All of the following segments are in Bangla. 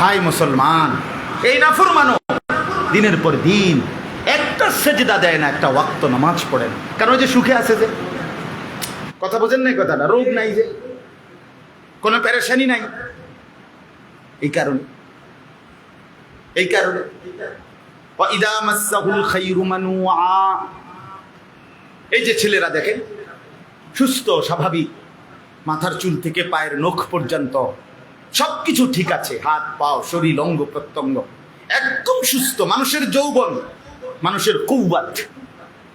হায় মুসলমান, এই নাফরমানও দিনের পর দিন একটা সেজদা দেয় না, একটা ওয়াক্ত নামাজ পড়ে না। কারণ ওই যে সুখে আছে, যে কথা বোঝেন নাই কথাটা, রোগ নাই, যে কোনো পেরেশানি নাই, এই কারণে ওয়াইদা মাসসাহুল খায়রু মানুআ। এই যে ছেলেরা দেখেন সুস্থ স্বাভাবিক, মাথার চুল থেকে পায়ের নখ পর্যন্ত সবকিছু ঠিক আছে, হাত পাও শরীর অঙ্গ প্রত্যঙ্গ একদম সুস্থ, মানুষের যৌবন, মানুষের কুওয়াত।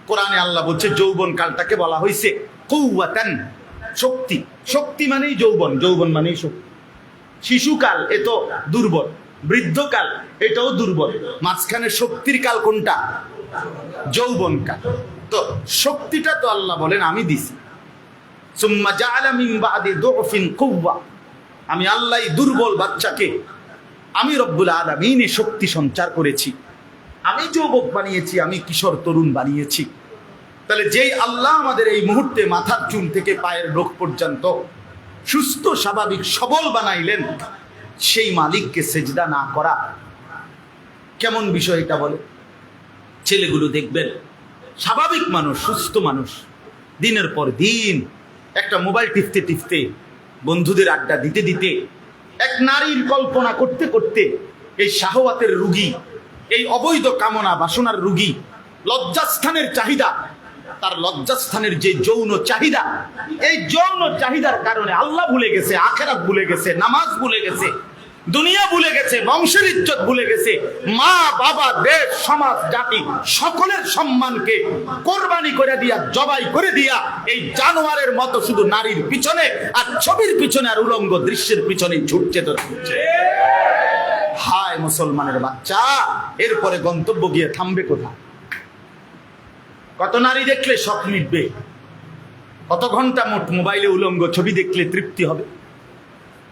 কোরআনে আল্লাহ বলছে যৌবন কালটাকে বলা হয়েছে কুওয়াতান, শক্তি। শক্তি মানেই যৌবন, যৌবন মানেই শক্তি। শিশুকাল এ তো দুর্বল, বৃদ্ধকাল এটাও দুর্বল, মাঝখানে শক্তির কাল কোনটা? যৌবন কাল। তো শক্তিটা তো আল্লাহ বলেন আমি দিছি। সুম্মা জাআলা মিন বাদি দুফিন কুওয়া, আমি আল্লাহ দুর্বল বাচ্চাকে আমি রব্বুল আলামিন শক্তি সঞ্চার করেছি, আমি যুবক বানিয়েছি, আমি কিশোর তরুণ বানিয়েছি। তাহলে যেই আল্লাহ আমাদের এই মুহূর্তে মাথার চুল থেকে পায়ের নখ পর্যন্ত সুস্থ স্বাভাবিক সবল বানাইলেন, সেই মালিককে সেজদা না করা কেমন বিষয় এটা বলে? ছেলেগুলো দেখবেন স্বাভাবিক মানুষ, সুস্থ মানুষ, দিনের পর দিন একটা মোবাইল টিপতে টিপতে, বন্ধুদের আড্ডা দিতে দিতে, এক নারীর কল্পনা করতে করতে এই শাহওয়াতের রুগী, এই অবৈধ কামনা বাসনার রুগী, লজ্জাস্থানের চাহিদা, তার লজ্জাস্থানের যে যৌন চাহিদা, এই যৌন চাহিদার কারণে আল্লাহ ভুলে গেছে, আখিরাত ভুলে গেছে, নামাজ ভুলে গেছে, দুনিয়া ভুলে গেছে, বংশের ইজ্জত ভুলে গেছে, মা বাবা দেশ সমাজ জাতি সকলের সম্মানকে কোরবানি করে দিয়া, জবাই করে দিয়া এই জানোয়ারের মতো শুধু নারীর পিছনে আর ছবির পিছনে আর উলঙ্গ দৃশ্যের পিছনে ছুটছে তো ছুটছে। হায় মুসলমানের বাচ্চা, এরপরে গন্তব্য গিয়ে থামবে কোথায়? কত নারী দেখলে শখ মিটবে? কত ঘন্টা মোট মোবাইলে উলঙ্গ ছবি দেখলে তৃপ্তি হবে?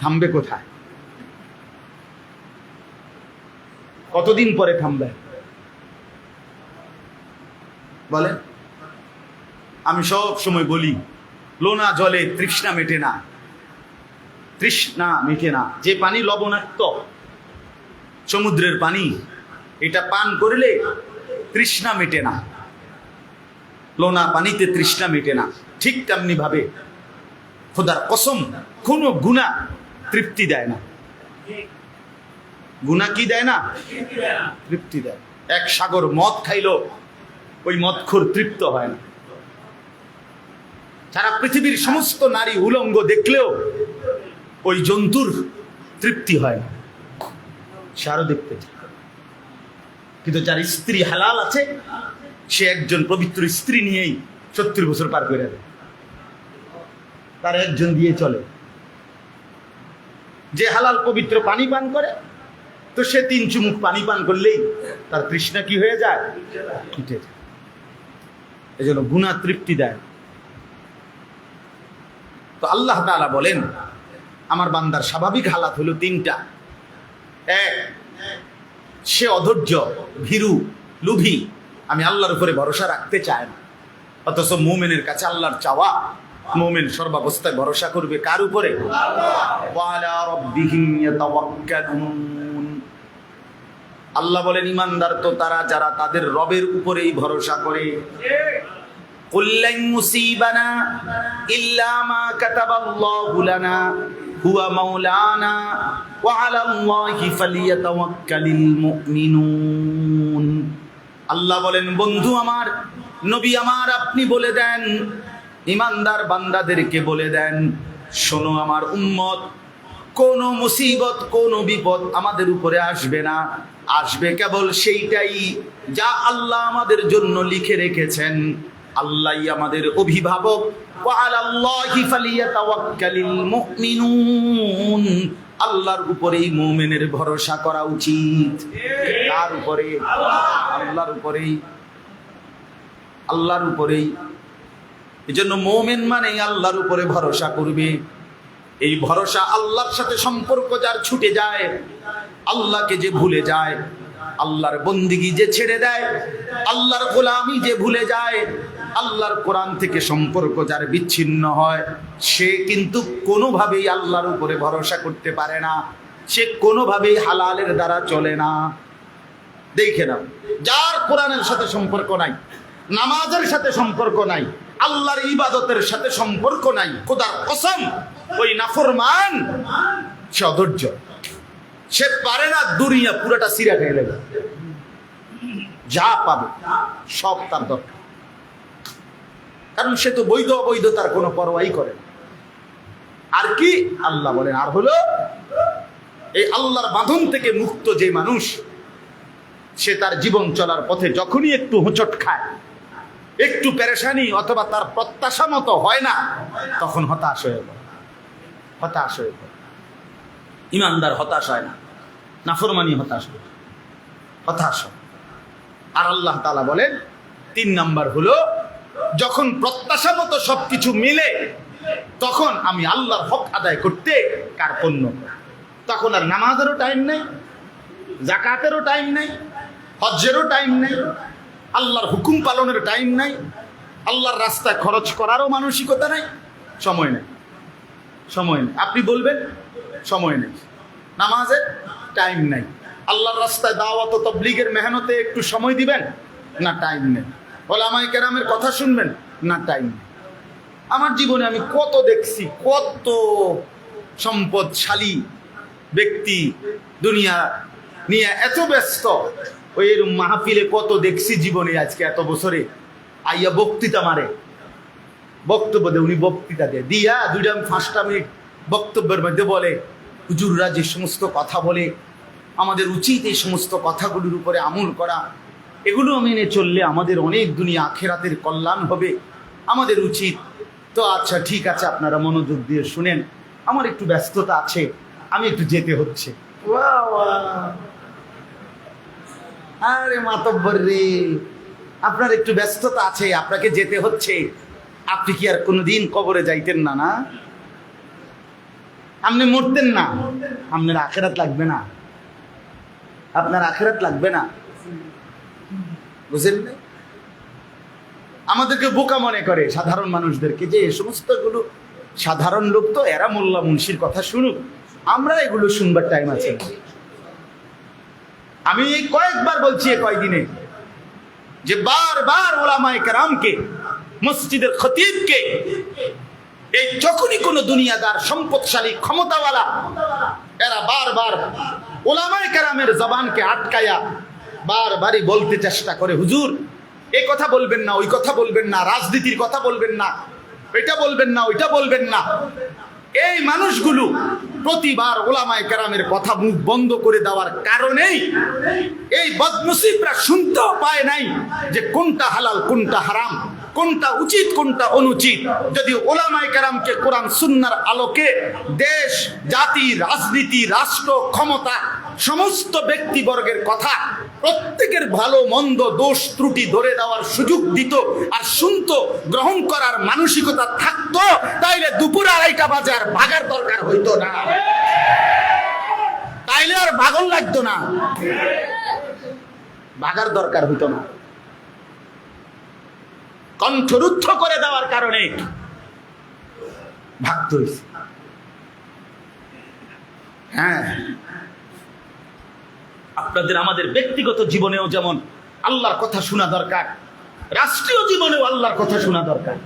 থামবে কোথায়? কতদিন পরে থামবে বলেন? আমি সব সময় বলি, লোনা জলে তৃষ্ণা মেটে না, তৃষ্ণা মেটে না। যে পানি লবণাক্ত, সমুদ্রের পানি, এটা পান করলে তৃষ্ণা মেটে না, লোনা পানিতে তৃষ্ণা মেটে না। ঠিক তেমনি ভাবে খোদার কসম, কোনো গুনাহ তৃপ্তি দেয় না। গুনাহ কি দেয় না? তৃপ্তি দেয়। এক সাগর মদ খাইলো, ওই মদখোর তৃপ্ত হয় না। সারা পৃথিবীর সমস্ত নারী উলঙ্গ দেখলেও ওই জন্তুর তৃপ্তি হয় না, সে আরো দেখতে চায়। কিন্তু যার স্ত্রী হালাল আছে, সে একজন পবিত্র স্ত্রী নিয়েই 70 বছর পার করে দেয়, তার একজন দিয়ে চলে। যে হালাল পবিত্র পানি পান করে, তো সে 3 চুমুক পানি পান করলেই তার তৃষ্ণা কি হয়ে যায়? মিটে যায়। এই জন্য গুনাহ তৃপ্তি দেয়। তো আল্লাহ তাআলা বলেন, আমার বান্দার স্বাভাবিক হালাত হলো 3টা। এক, সে অধৈর্য, ভীরু, লোভী, আমি আল্লাহর উপরে ভরসা রাখতে চায় না। অথচ মুমিনের কাছে আল্লাহর চাওয়া, মুমিন সর্বাবস্থায় ভরসা করবে কার উপরে? ওয়ালা রাব্বিহিম ইয়াতাওয়াক্কালুন। আল্লাহ বলেন ঈমানদার তো তারা যারা তাদের রবের উপরেই ভরসা করে। কুল লান মুসিবানা ইল্লা মা কাতাবাল্লাহু লানা হুয়া মাওলানা ওয়া আলাল্লাহি ফালিয়াতাওয়াক্কালিল মুমিনুন। আল্লাহ বলেন, বন্ধু আমার, নবী আমার, আপনি বলে দেন, ঈমানদার বান্দাদেরকে বলে দেন, শোনো আমার উম্মত, কোন মুসিবত, কোন বিপদ আমাদের উপরে আসবে না। আসবে কেবল সেইটাই যা আল্লাহ আমাদের জন্য লিখে রেখেছেন। আল্লাহই আমাদের অভিভাবক। ওয়া আলাল্লাহি ফালিয়াতাওয়াক্কালিল মুমিনুন। আল্লাহর উপরেই মুমিনের ভরসা করা উচিত। কার উপরে? আল্লাহর উপরেই, আল্লাহর উপরেই। এজন্য মুমিন মানেই আল্লাহর উপরে ভরসা করবে। এই ভরসা, আল্লাহর সাথে সম্পর্ক যার ছুটে যায়, আল্লাহকে যে ভুলে যায়, আল্লাহর বন্দিগি যে ছেড়ে দেয়, আল্লাহর গোলামি যে ভুলে যায়, আল্লাহর কোরআন থেকে সম্পর্ক যার বিচ্ছিন্ন হয়, সে কিন্তু কোনোভাবেই আল্লাহর উপরে ভরসা করতে পারে না। সে কোনোভাবেই হালালের দ্বারা চলে না। দেখে নাও, যার কোরআনের সাথে সম্পর্ক নাই, নামাজের সাথে সম্পর্ক নাই, আল্লাহর ইবাদতের সাথে সম্পর্ক নাই, খোদার কসম ওই নাফরমান সে অধৈর্য, সে পারে না দুনিয়া পুরোটা সিরা খেয়ে নেবে, যা পাবে সব তার দরকার, কারণ সে তো বৈধ অবৈধ তার কোনো পরোয়াই করে না। আর কি আল্লাহ বলেন, আর হলো এই আল্লাহর বাঁধন থেকে মুক্ত যে মানুষ, সে তার জীবন চলার পথে যখনই একটু হোঁচট খায়, একটু পেরেশানি অথবা তার প্রত্যাশা মতো হয় না, তখন হতাশ হয়ে পড়ে, হতাশ হয়ে পড়ে। ইমানদার হতাশ হয় না, নাফরমানি হতাশ হয়, হতাশ হয়। আর আল্লাহ তাআলা বলেন 3 নাম্বার হলো, যখন প্রত্যাশা মতো সবকিছু মিলে, তখন আমি আল্লাহর হক আদায় করতে কার্পণ্য করি। তখন আর নামাজেরও টাইম নেই, যাকাতেরও টাইম নেই, হজ্জেরও টাইম নেই, আল্লাহর হুকুম পালনের টাইম নাই, আল্লাহর রাস্তায় খরচ করারও মানসিকতা নাই, সময় নেই, সময় নেই। আপনি বলবেন সময় নেই, নামাজের টাইম নাই, আল্লাহর রাস্তায় দাওয়াত ও তাবলীগের মেহনতে একটু সময় দিবেন না, টাইম নেই, ওলামায়ে কেরামের কথা শুনবেন না, টাইম নেই। আমার জীবনে আমি কত দেখছি, কত সম্পদশালী ব্যক্তি দুনিয়া নিয়ে এত ব্যস্ত, ওই এরকম মাহফিলে কত দেখছি জীবনে, আজকে এত বছরে আইয়া বক্তৃতা মারে, বক্তব্য দেয়, উনি বক্তৃতা দেয়, দিয়া 2-5 মিনিট বক্তব্যের মধ্যে বলে, হুজুররা যে সমস্ত কথা বলে, আমাদের উচিত এই সমস্ত কথাগুলোর উপরে আমল করা, এগুলো মেনে চললে আমাদের অনেক দুনিয়া আখেরাতের কল্যাণ হবে, আমাদের উচিত। তো আচ্ছা ঠিক আছে, আপনারা মনোযোগ দিয়ে শুনেন, আমার একটু ব্যস্ততা আছে, আমি একটু যেতে হচ্ছে। আরে মাতব্বর রে, আপনার একটু ব্যস্ততা আছে, আপনাকে যেতে হচ্ছে, আপনি কি আর কোনোদিন কবরে যাইতেন না? না, আপনি মরতেন না, আপনার আখেরাত লাগবে না, আপনার আখেরাত লাগবে না, বুঝলেন? আমাদেরকে বোকা মনে করে সাধারণ মানুষদেরকে, যে এই সমস্ত গুলো সাধারণ লোক, তো এরা মোল্লা মুন্সির কথা শুনুক, আমরা এগুলো শুনবার টাইম আছে? আমি কয়েকবার বলছি এই কয়েকদিনে, যে বারবার উলামায়ে কেরামকে, মসজিদের খতিবকে, এই যখনই কোনো দুনিয়াদার, সম্পদশালী, ক্ষমতাওয়ালা, এরা বারবার উলামায়ে কেরামের জবানকে আটকায়া বারবারই বলতে চেষ্টা করে, হুজুর এই কথা বলবেন না, ওই কথা বলবেন না, রাজনীতির কথা বলবেন না, এটা বলবেন না, ওইটা বলবেন না। এই মানুষগুলো প্রতিবার উলামায়ে কেরামের কথা মুখ বন্ধ করে দেওয়ার কারণেই এই বদনসিবরা শুনতেও পায় নাই যে কোনটা হালাল, কোনটা হারাম, কোনটা উচিত, কোনটা অনুচিত। যদি উলামায়ে কেরামকে কোরআন সুন্নাহর আলোকে দেশ, জাতি, রাজনীতি, রাষ্ট্র, ক্ষমতা, সমস্ত ব্যক্তিবর্গের কথা, প্রত্যেকের ভালো মন্দ, দোষ ত্রুটি ধরে দেওয়ার সুযোগ দিত আর শুনতো, গ্রহণ করার মানসিকতা থাকতো, তাইলে দুপুর 2:30 বাজে আর ভাগার দরকার হইতো না, তাইলে আর ভাগল লাগতো না, ভাগার দরকার হইতো না। কণ্ঠরুদ্ধ করে দেওয়ার কারণে ভাগতে হয়েছে। হ্যাঁ, আপনাদের আমাদের ব্যক্তিগত জীবনেও যেমন আল্লাহর কথা শোনা দরকার, রাষ্ট্রীয় জীবনেও আল্লাহর কথা শোনা দরকার,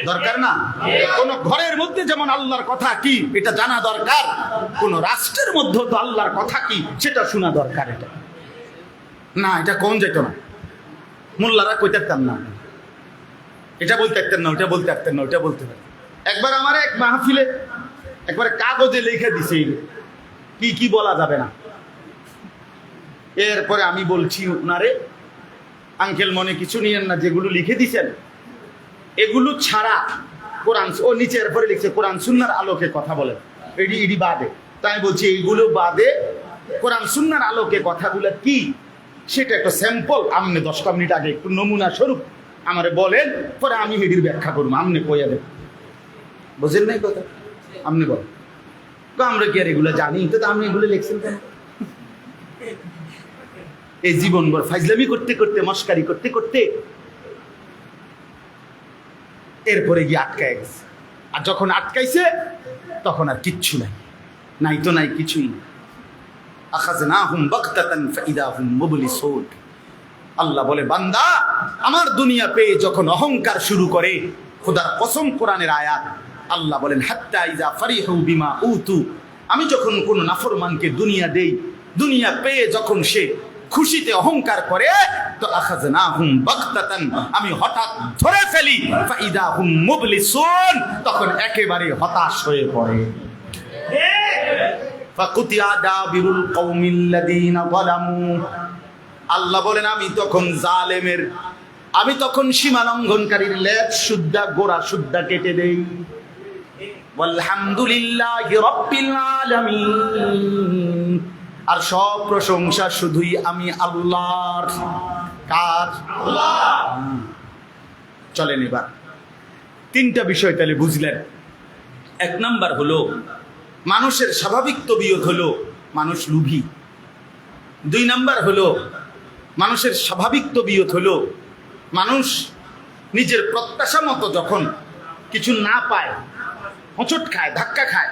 দরকার না? কোন ঘরের মধ্যে যেমন আল্লাহর কথা কি এটা জানা দরকার, কোন রাষ্ট্রের মধ্যে তো আল্লাহর কথা কি সেটা শোনা দরকার। এটা না, এটা কোন যেত না, মোল্লারা কইতে পারতেন না, এটা বলতে পারতেন না, ওটা বলতে পারতেন না, ওটা বলতে পারতেন। একবার আমার এক মাহফিলে একবারে কাগজে লিখে দিছে কি কি বলা যাবে না। এরপরে আমি বলছি উনারে, আঙ্কেল মনে কিছু নিয়েন না, যেগুলো লিখে দিছেন এগুলো ছাড়া কোরআন, ও নিচে এরপরে লিখছে কোরআন সুন্নাহর আলোকে কথা বলেন, এডি বাদে। তাই বলছি এইগুলো বাদে কোরআন সুন্নাহর আলোকে কথাগুলো কি সেটা একটা স্যাম্পল আমনে 10টা মিনিট আগে একটু নমুনা স্বরূপ আমারে বলেন, পরে আমি এটির ব্যাখ্যা করবো, আমনে কইয়া দেব। বুঝেন নাই কথা? আমনে বল, আমরা কি আর এগুলো জানি? তো আপনি এগুলো লিখছেন কেন? এই জীবনভর ফাইজলামি করতে করতে, মস্কারি করতে করতে এরপরে গিয়ে আটকায় গেছে। আর যখন আটকাইছে তখন আর কিচ্ছু নাই, নাই তো নাই কিছুই। আখাযনাহুম বাগতাতান ফাইদা হুম মুবলিসুন। আল্লাহ বলে, বান্দা আমার দুনিয়া পেয়ে যখন অহংকার শুরু করে, খোদার কসম, কোরআনের আয়াত, আল্লাহ বলেন হাত্তা ইযা ফারিহু বিমা উতু, আমি যখন কোন নাফরমানকে দুনিয়া দেই, দুনিয়া পেয়ে যখন সে খুশিতে অহংকার করে, তো আখাযনাহুম বাগতাতান, আমি হঠাৎ ধরে ফেলি, ফাইদা হুম মুবলিসুন, তখন একেবারে হতাশ হয়ে পড়ে। ফাকুতিয়া দাবিরুল কওমিল্লাযীনা যালামু, আল্লাহ বলেন আমি তখন জালেমের, আমি তখন সীমা লঙ্ঘনকারীর লেজ সুদ্ধা গোড়া সুদ্ধা কেটে দেই। আলহামদুলিল্লাহি রাব্বিল আলামিন, আর সব প্রশংসা শুধুই আমি আল্লাহর। কার? আল্লাহ। চলেন এবার তিনটা বিষয় তাহলে বুঝলেন। এক নাম্বার হলো মানুষের স্বাভাবিক তবিয়ত হলো মানুষ লোভী। দুই নাম্বার হলো মানুষের স্বাভাবিক তবিয়ত হলো মানুষ নিজের প্রত্যাশা মতো যখন কিছু না পায়, হোঁচট খায়, ধাক্কা খায়,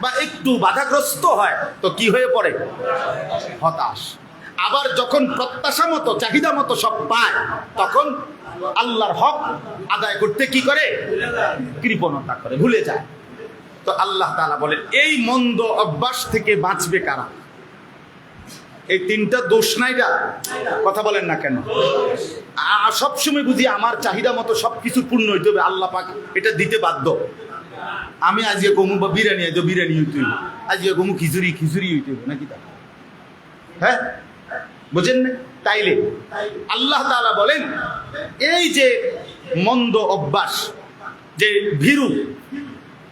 বা একটু বাধাগ্রস্ত হয়, তো কি হয়ে পড়ে? হতাশ। আবার যখন প্রত্যাশা মতো, চাহিদা মতো সব পায়, তখন আল্লাহর হক আদায় করতে কি করে? কৃপণতা করে, ভুলে যায়। তো আল্লাহ তাআলা বলেন, এই মন্দ অভ্যাস থেকে বাঁচবে কারা? এই তিনটা দোষ নাইরা, কথা বলেন না কেন? সবসময় বুঝি আমার চাহিদা মতো সবকিছু পূর্ণ হইতে হবে, আল্লাহ পাক এটা দিতে বাধ্য। আমি আজকে গমু বা বিরিয়ানি, আজ বিরিয়ানি হইতে হইব, আজকে গমু খিচুড়ি হইতে হইব নাকি? তা হ্যাঁ, বুঝেন না? তাইলে আল্লাহ তাআলা বলেন, এই যে মন্দ অভ্যাস, যে ভীরু,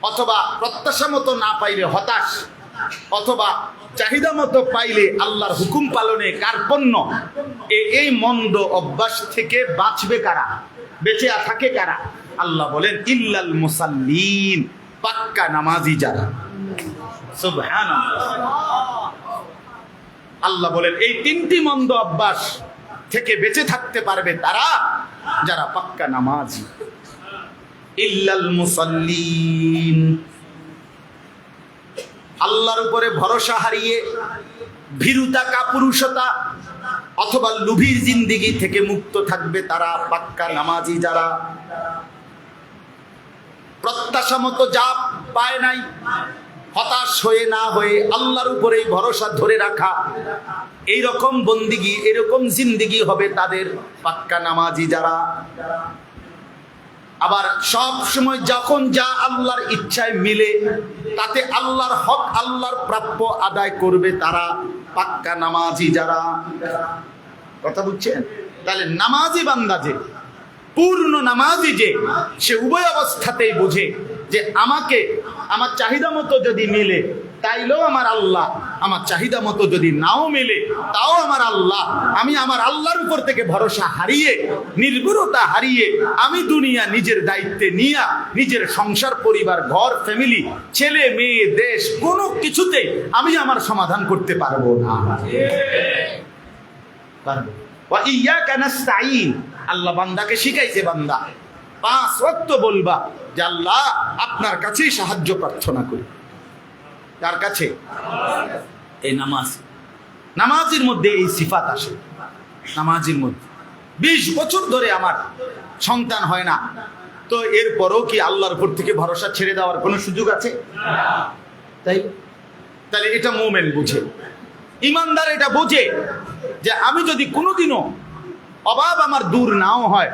অথবা প্রত্যাশা মতো না পাইলে হতাশ, অথবা চাহিদা মতো পাইলে আল্লাহর হুকুম পালনে কার্পণ্য, এই মন্দ অভ্যাস থেকে বাঁচবে কারা? বেঁচে থাকে কারা? আল্লাহ বলেন, ইল্লাল মুসাল্লিন, পাক্কা নামাজি যারা। সুবহানাল্লাহ। আল্লাহ বলেন, এই তিনটি মন্দ অভ্যাস থেকে বেঁচে থাকতে পারবে তারা যারা পাক্কা নামাজি। ইল্লাল মুসাল্লিন, আল্লাহর উপরে ভরসা হারিয়ে ভীরুতা, কাপুরুষতা অথবা লোভীর জিন্দেগি থেকে মুক্ত থাকবে তারা পাক্কা নামাজি যারা। প্রত্যাশা মতো যা পায় নাই, হতাশ হয়ে না হয়ে আল্লাহর উপরেই ভরসা ধরে রাখা, এই রকম বন্দিগি, এরকম জিন্দেগি হবে তাদের পাক্কা নামাজি যারা। আবার সব সময় যখন যা আল্লাহর ইচ্ছায় মিলে, তাতে আল্লাহর হক, আল্লাহর প্রাপ্য আদায় করবে তারা পাক্কা নামাজি যারা। কথা বুঝছেন? তাহলে নামাজি বান্দা যে, পূর্ণ নামাজি যে, সে উভয় অবস্থাতেই বোঝে যে আমাকে আমার চাহিদা মতো যদি মিলে তাইলেও আমার আল্লাহ, আমার চাহিদা মতো যদি নাও মিলে তাও আমার আল্লাহ। আমি আমার আল্লাহর উপর থেকে ভরসা হারিয়ে, নির্ভরতা হারিয়ে, আমি দুনিয়া নিজের দায়িত্বে নিয়ে নিজের সংসার, পরিবার, ঘর, ফ্যামিলি, ছেলে মেয়ে, দেশ, কোনো কিছুতে আমি আমার সমাধান করতে পারবো না। ওয়া ইয়াকা নাস্তাঈন, আল্লাহ বান্দাকে শিখাইছে, বান্দা 5 ওয়াক্ত বলবা যে আল্লাহ আপনার কাছেই সাহায্য প্রার্থনা করি। কার কাছে? এই নামাজ। নামাজের মধ্যে এই সিফাত আসে। নামাজের মধ্যে 20 বছর ধরে আমার সন্তান হয় না, তো এরপরও কি আল্লাহর উপর থেকে ভরসা ছেড়ে দেওয়ার কোনো সুযোগ আছে? তাহলে এটা মুমিন বুঝে, ইমানদার এটা বোঝে যে আমি যদি কোনোদিনও অভাব আমার দূর নাও হয়,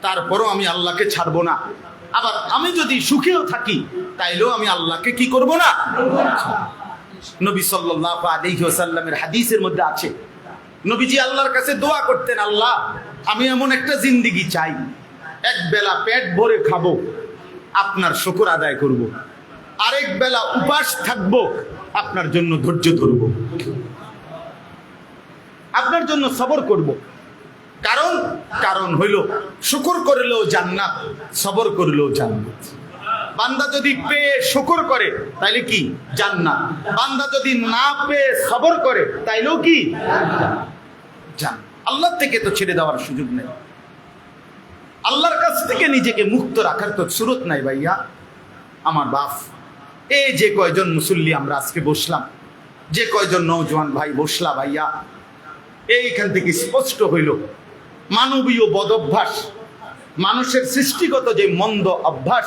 তারপরও আমি আল্লাহকে ছাড়বো না। আবার আমি যদি সুখেও থাকি, তাইলেও আমি আল্লাহকে কি করব না। নবী সাল্লাল্লাহু আলাইহি ওয়াসাল্লামের হাদিসের মধ্যে আছে, নবীজি আল্লাহর কাছে দোয়া করতেন, আল্লাহ আমি এমন একটা জিন্দেগি চাই, এক বেলা পেট ভরে খাবো, আপনার শুকর আদায় করব, আরেক বেলা উপাস থাকবো, আপনার জন্য ধৈর্য ধরব, আপনার জন্য সবর করব। কারণ হইল শুকর করলেও জান্নাত, সবর করলেও জান্নাত। বান্দা যদি পেয়ে শুকর করে তাইলে কি? জান্নাত। বান্দা যদি না পেয়ে সবর করে তাইলেও কি? জান্নাত। আল্লাহ থেকে তো ছেড়ে দেওয়ার সুযোগ নেই, আল্লাহর কাছ থেকে নিজেকে মুক্ত রাখার তো সুরত নাই ভাইয়া। আমার বাপ এই যে কয়জন মুসল্লি আমরা আজকে বসলাম, যে কয়জন নওজোয়ান ভাই বসলা ভাইয়া, এইখান থেকে স্পষ্ট হইল মানবীয় বদভ্যাস, মানুষের সৃষ্টিগত যে মন্দ অভ্যাস,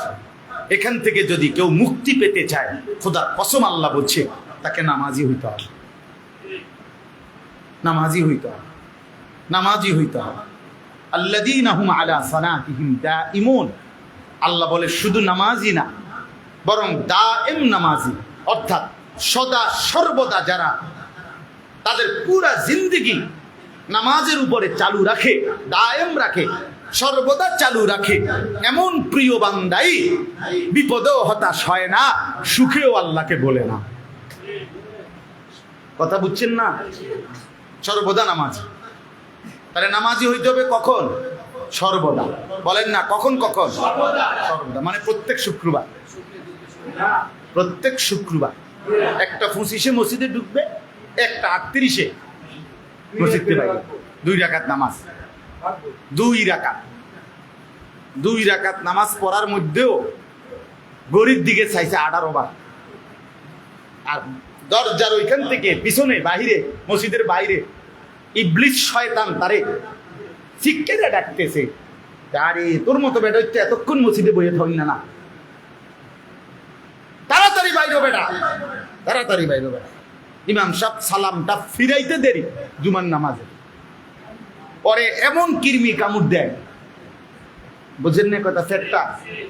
এখান থেকে যদি কেউ মুক্তি পেতে চায়, খোদার কসম আল্লাহ বলছে তাকে নামাজি হইতে হবে, নামাজি হইতে হবে, নামাজি হইতে হবে। আল্লাযীনা হুম আলা সালাতিহিম দাঈমুন, আল্লাহ বলে শুধু নামাজি না, বরং দায়েম নামাজি, অর্থাৎ সদা সর্বদা যারা তাদের পুরা জিন্দেগি নামাজের উপরে চালু রাখে, দায়েম রাখে, সর্বদা চালু রাখে, এমন প্রিয় বান্দাই বিপদেও হতাশ হয় না, সুখেও আল্লাহকে বলে না। কথা বুঝছেন না? সর্বদা নামাজি। তাহলে নামাজি হইতে হবে কখন? সর্বদা। বলেন না কখন? কখন? সর্বদা। মানে প্রত্যেক শুক্রবার, প্রত্যেক শুক্রবার একটা 25-এ মসজিদে ঢুকবে, একটা 38-এ মসজিদে বাইরে, 2 রাকাত নামাজ, 2 রাকাত নামাজ পড়ার মধ্যেও গরিব দিকে চাইছে 18 বার। আর দরজার ওইখান থেকে পিছনে বাহিরে, মসজিদের বাইরে ইবলিস শয়তান তারে শিক্ষাটা ডাকতেছে, আরে তোর মতো বেটা হচ্ছে এতক্ষণ মসজিদে বইয়ে থাকি না, না তাড়াতাড়ি বাইরে বেটা, তাড়াতাড়ি বাইরে বেটা। ইমাম সাহেব সালামটা ফিরাইতে দেরি জুমার নামাজে, পরে এমন কিরমি কামড় দেয়, বুঝেন না কথা, ফেরটা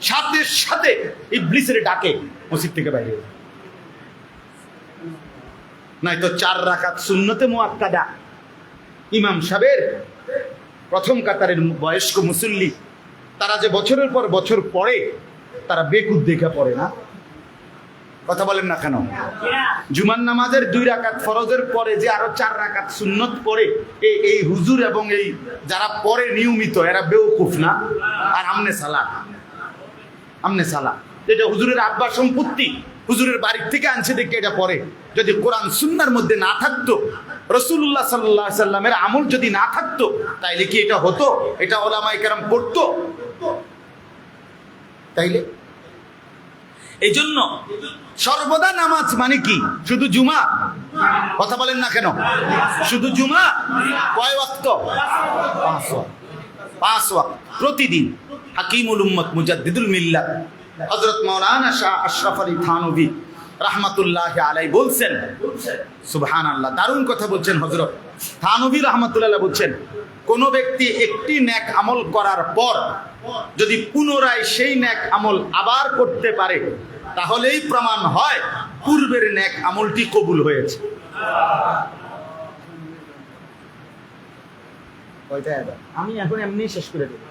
সাথে সাথে ইবলিসের ডাকে মসজিদ থেকে বাইরে। নয়তো 4 রাকাত সুন্নতে মুআক্কাদা, ইমাম সাহেবের প্রথম কাতারের বয়স্ক মুসল্লি, তারা যে বছরের পর বছর পড়ে, তারা বেকুব দেখে পড়ে না। কথা বলেন না কেন? জুমার নামাজের 2 রাকাত ফরজের পরে যে আরো 4 রাকাত সুন্নত পড়ে, এই হুজুর এবং এই যারা পড়ে নিয়মিত, এরা বেওকুফ না? আর আমনে সালাত, আমনে সালাত, এটা হুজুরের আব্বা সম্পত্তি, হুজুরের বাড়ির থেকে আনছে দেখে এটা পড়ে। যদি কোরআন সুন্নাহর মধ্যে না থাকতো, রাসূলুল্লাহ সাল্লাল্লাহু আলাইহি সাল্লামের আমল যদি না থাকতো, তাইলে কি এটা হতো? এটা উলামায়ে কেরাম পড়তো? তাইলে এই জন্য সর্বদা নামাজ মানে কি? শুধু জুমা? কথা বলেন না কেন? শুধু জুমা? কয় ওয়াক্ত? 5 ওয়াক্ত প্রতিদিন। হাকিমুল উম্মত মুজাদ্দিদুল মিল্লাত হযরত মাওলানা শাহ আশরাফ আলী থানভী রাহমাতুল্লাহি আলাইহি বলছেন, সুবহানাল্লাহ, দারুণ কথা বলছেন হযরত থানভী রাহমাতুল্লাহ বলছেন, কোন ব্যক্তি একটি নেক আমল করার পর যদি পুনরায় সেই নেক আমল আবার করতে পারে, তাহলেই প্রমাণ হয় পূর্বের নেক আমলটি কবুল হয়েছে। আমি এখন এমনি শেষ করে দেব,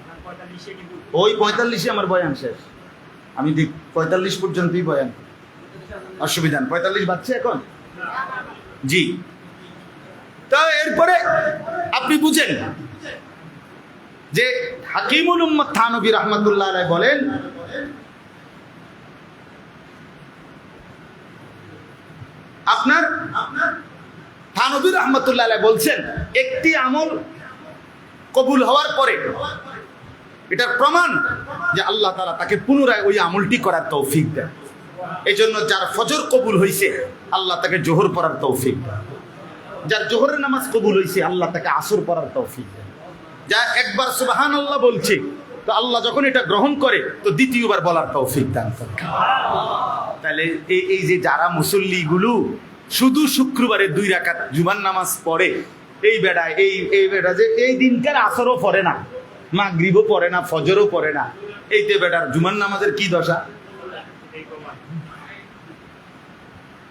ওই 45-এ আমার বয়ান শেষ, আমি 45 পর্যন্তই বয়ান, অসুবিধা না। 45 বাজছে এখন? জি। তা এরপরে আপনি বুঝেন যে হাকিমুল উম্মত থানভী রাহমাতুল্লাহ আলাইহি বলেন, আপনার থানভী রাহমাতুল্লাহ আলাইহি বলছেন, একটি আমল কবুল হওয়ার পরে এটার প্রমাণ যে আল্লাহ তাআলা তাকে পুনরায় ওই আমলটি করার তৌফিক দেন। এই জন্য যার ফজর কবুল হয়েছে, আল্লাহ তাকে জোহর পড়ার তৌফিক দেন। যার জোহরের নামাজ কবুল হয়েছে, আল্লাহ তাকে আসর পড়ার তৌফিক দেন। যা একবার সুবহানাল্লাহ বলছে, তো আল্লাহ যখন এটা গ্রহণ করে, তো দ্বিতীয়বার বলার তৌফিক দান করেন। তাহলে এই যে যারা মুসল্লিগুলো শুধু শুক্রবারে 2 রাকাত জুমার নামাজ পড়ে, এই বেড়া এই বেড়া যে এই দিনকার আসরও পড়ে না, মাগরিবও পড়ে না, ফজরও পড়ে না, এইতে বেটার জুমার নামাজের কি দশা?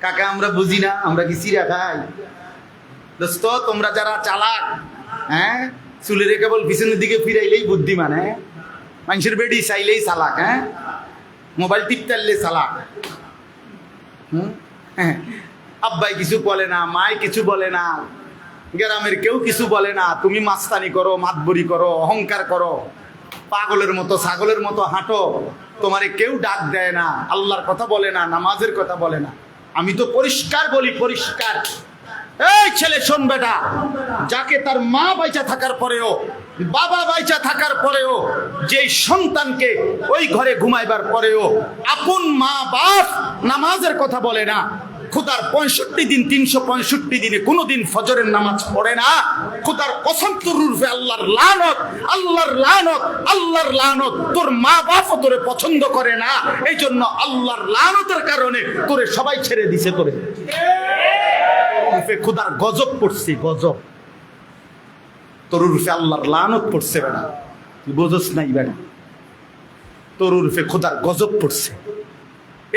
কাকা আমরা বুঝি না, আমরা কি চিরা খাই? দোস্ত তোমরা যারা চালাক, হ্যাঁ, চুলের কেবল পিছনের দিকে ফিরাইলেই বুদ্ধিমান, হ্যাঁ, মানুষের বেডি চাইলেই চালাক, হ্যাঁ, মোবাইল টিপতারলে চালাক, হ্যাঁ, আব্বাই কিছু বলে না, মায় কিছু বলে না, গ্রামের কেউ কিছু বলে না, তুমি মাস্তানি করো, মাতবরি করো, অহংকার করো, পাগলের মতো ছাগলের মতো হাঁটো, তোমারে কেউ ডাক দেয় না, আল্লাহর কথা বলে না, নামাজের কথা বলে না। আমি তো পরিষ্কার বলি, পরিষ্কার এই ছেলে শোন বেটা, যাকে তার মা বাইচা থাকার পরেও, বাবা বাইচা থাকার পরেও, যেই সন্তানকে ওই ঘরে ঘুমাইবার পরেও আপন মা বাপ নামাজের কথা বলে না, খোদার 65 দিন 365 দিনে কোনোদিন ফজরের নামাজ পড়ে না, খোদার কসম তোর রূপে আল্লাহর লানত, আল্লাহর লানত, আল্লাহর লানত, তোর মা বাপ তোরে পছন্দ করে না, এই জন্য আল্লাহর লানতের কারণে তোরে সবাই ছেড়ে দিছে, তোরে খোদার গজব পড়ছে, গজব তোর রূপে আল্লাহর লানত পড়ছে বেটা, তুই বোঝস নাই বেটা, তোর রূপে খোদার গজব পড়ছে।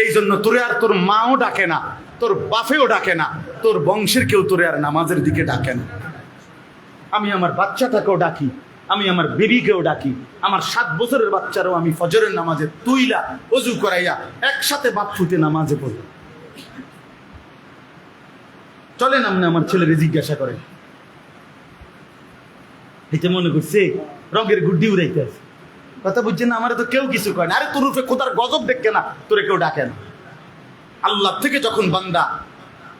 এই জন্য তোরে আর তোর মাও ডাকে না, তোর বাপেও ডাকে না, তোর বংশের কেউ তোরে আর নামাজের দিকে ডাকে না। আমি আমার বাচ্চাটাকেও ডাকি, আমি আমার বেবিকেও ডাকি, আমার 7 বছরের বাচ্চারও আমি ফজরের নামাজে তুইলা ওযু করাইয়া একসাথে বাপ ফুটে নামাজে পড়ি। চলেন আপনি আমার ছেলেরে জিজ্ঞাসা করেন, এটা মনে করছে রঙের গুড্ডি উড়াইতে আছে, কথা বুঝছেন না? আমার তো কেউ কিছু কয় না। আরে তোর রূপে খোদার গজব দেখে না, তোরে কেউ ডাকে না। আল্লাহ থেকে যখন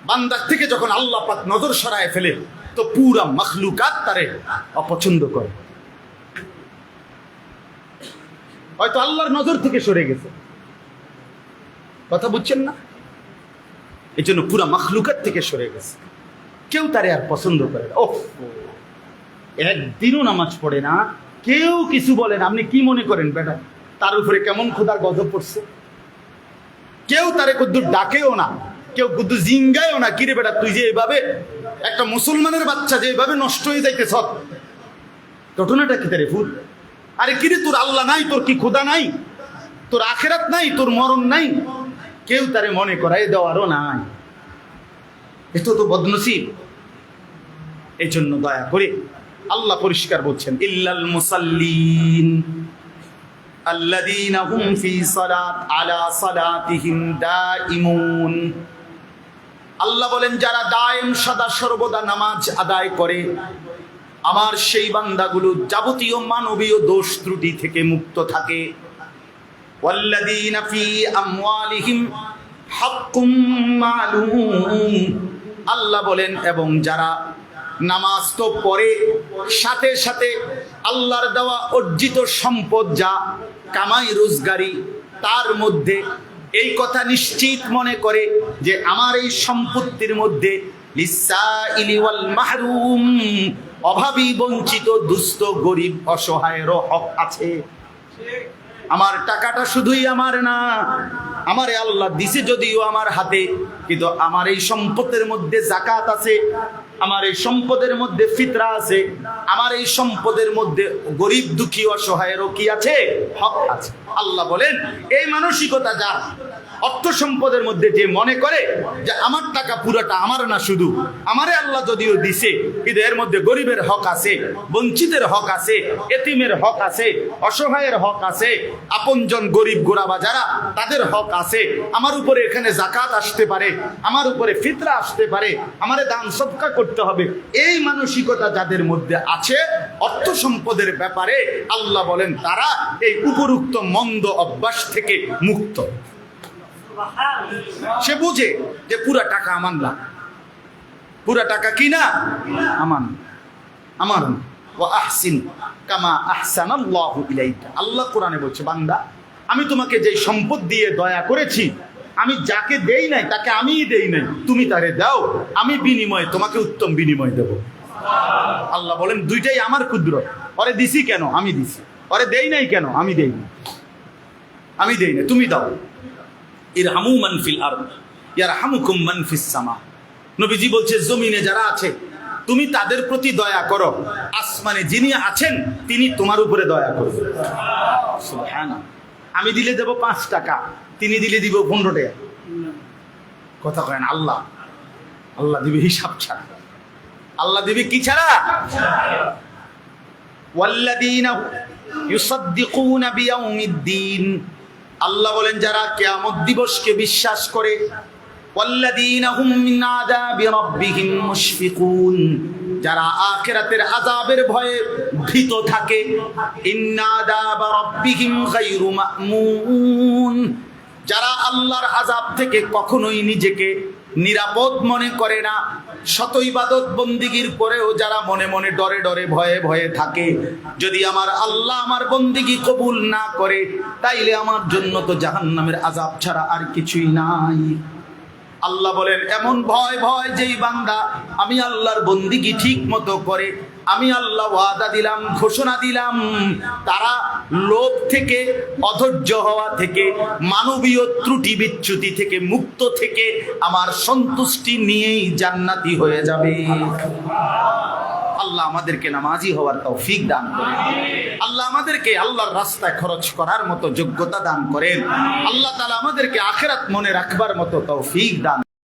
বান্দার থেকে যখন আল্লাহ পাক নজর সরায় ফেলে, তো পুরা মখলুকাত তারে অপছন্দ করে। হয়তো আল্লাহর নজর থেকে সরে গেছে, কথা বুঝছেন না? এই জন্য পুরা মখলুকাত থেকে সরে গেছে, কেউ তারে আর পছন্দ করে না। ওহ, একদিনও নামাজ পড়ে না, কেউ কিছু বলে না। আপনি কি মনে করেন বেটা তার উপরে কেমন খোদার গজব পড়ছে? কেউ তারে কুদ্দুর ডাকেও না, কেউ কুদ্দুর জিঙ্গায়ও না, কিরে বেটা তুই যে এইভাবে একটা মুসলমানের বাচ্চা যে এইভাবে নষ্ট হয়ে যাইতেছ, ঘটনাটা কি তারে ফুল? আরে কিরে তোর আল্লাহ নাই, তোর কি খোদা নাই, তোর আখেরাত নাই, তোর মরণ নাই, কেউ তারে মনে করাই দেওয়ারও নাই। এটা তো বদনসিব। এই জন্য দয়া করে আল্লাহ পরিষ্কার বলছেন, ইল্লাল মুসাল্লিন আল্লাযীনা হুম ফি আলা সালাতিহিম দাইমুন। আল্লাহ বলেন যারা দায়েম সদা সর্বদা নামাজ আদায় করে, আমার সেই বান্দাগুলো যাবতীয় মানবীয় দোষ ত্রুটি থেকে মুক্ত থাকে। ওয়াল্লাযীনা ফি আমওয়ালিহিম হাক্কুম মালুম। আল্লাহ বলেন এবং যারা নামাজ তো পড়ে, সাথে সাথে আল্লাহর দেওয়া অর্জিত সম্পদ যা কামাই রোজগারি, তার মধ্যে এই কথা নিশ্চিত মনে করে যে আমার এই সম্পত্তির মধ্যে লিসাইলি ওয়াল মাহরুম, অভাবী বঞ্চিত দুস্থ গরিব অসহায়েরও হক আছে। আমার টাকাটা শুধুই আমার না, আমারে আল্লাহ দিছে যদিও আমার হাতে, কিন্তু আমার এই সম্পদের মধ্যে যাকাত আছে, আমার এই সম্পদের মধ্যে ফিতরা আছে, আমার এই সম্পদের মধ্যে গরিব দুঃখী অসহায়েরও কি আছে? হক আছে। আল্লাহ বলেন এই মানসিকতা যা অর্থ সম্পদের মধ্যে যে মনে করে যে আমার টাকা পুরোটা আমার না, শুধু আমারে আল্লাহ যদিও দিছে, কিন্তু এর মধ্যে গরিবের হক আছে, বঞ্চিতের হক আছে, এতিমের হক আছে, অসহায়ের হক আছে, আপনজন গরিব গোরাবা যারা তাদের হক আছে, আমার উপরে এখানে যাকাত আসতে পারে, আমার উপরে ফিতরা আসতে পারে, আমারে দান সদকা করতে হবে। এই মানসিকতা যাদের মধ্যে আছে অর্থ সম্পদের ব্যাপারে, আল্লাহ বলেন তারা এই উপরুক্ত মন্দ অভ্যাস থেকে মুক্ত। সে বুঝে যে পুরা টাকা আমার না, পুরা টাকা কি না আমার, আমার না। ওয়া আহসিন কামা আহসানাল্লাহু ইলাইকা। আল্লাহ কোরআনে বলছে, বান্দা আমি তোমাকে যে সম্পদ দিয়ে দয়া করেছি, আমি যাকে দেই নাই তাকে আমিই দেই নাই, তুমি তারে দাও, আমি বিনিময়ে তোমাকে উত্তম বিনিময় দেব। আল্লাহ বলেন দুইটাই আমার কুদরত। ওরে দিছি কেন? আমি দিছি। ওরে দেই নাই কেন? আমি দেই না, আমি দেই না, তুমি দাও। ইরহামু মান ফিল আরদ ইয়ারহামুকুম মান ফিস সামা। নবীজি বলছে জমিনে যারা আছে তুমি তাদের প্রতি দয়া করো, আসমানে যিনি আছেন তিনি তোমার উপরে দয়া করবেন। সুবহানাল্লাহ। আমি দিলে দেব 5 টাকা, তিনি দিলে দিব 15 টাকা। কথা কয় না? আল্লাহ আল্লাহ দিবে হিসাব ছাড়া। আল্লাহ দিবে কি ছাড়া? ওয়াল্লাযীনা ইউসাদ্দিকুনা বিয়াউমিদ্দিন। আল্লাহ বলেন যারা কিয়ামত দিবসকে বিশ্বাস করে, ওয়াল্লাযীনা হুম মিন আযাবি রাব্বিহিম মুশফিকুন, যারা আখিরাতের আযাবের ভয়ে ভীত থাকে। ইন্না আযাবা রাব্বিহিম গায়রু মা'মুন, যারা আল্লাহর আযাব থেকে কখনোই নিজেকে নিরাপদ মনে করে না। শত ইবাদত বন্দিগির পরেও যারা মনে মনে ডরে ডরে ভয়ে ভয়ে থাকে, যদি আমার আল্লাহ আমার বন্দিগি কবুল না করে, তাইলে আমার জন্য তো জাহান্নামের আযাব ছাড়া আর কিছুই নাই। আল্লাহ বলেন, এমন ভয় ভয় যেই বান্দা আমি আল্লাহর বন্দিগি ঠিক মতো করে, আমি আল্লাহ ওয়াদা দিলাম, ঘোষণা দিলাম, তারা লোভ থেকে, অধৈর্য হওয়া থেকে, মানবীয় ত্রুটি বিচ্যুতি থেকে মুক্ত থেকে আমার সন্তুষ্টি নিয়েই জান্নাতি হয়ে যাবে। আল্লাহ আমাদেরকে নামাজি হওয়ার তৌফিক দান করেন। আল্লাহ আমাদেরকে আল্লাহর রাস্তায় খরচ করার মতো যোগ্যতা দান করেন। আল্লাহ তাআলা আমাদেরকে আখিরাত মনে রাখবার মতো তৌফিক দান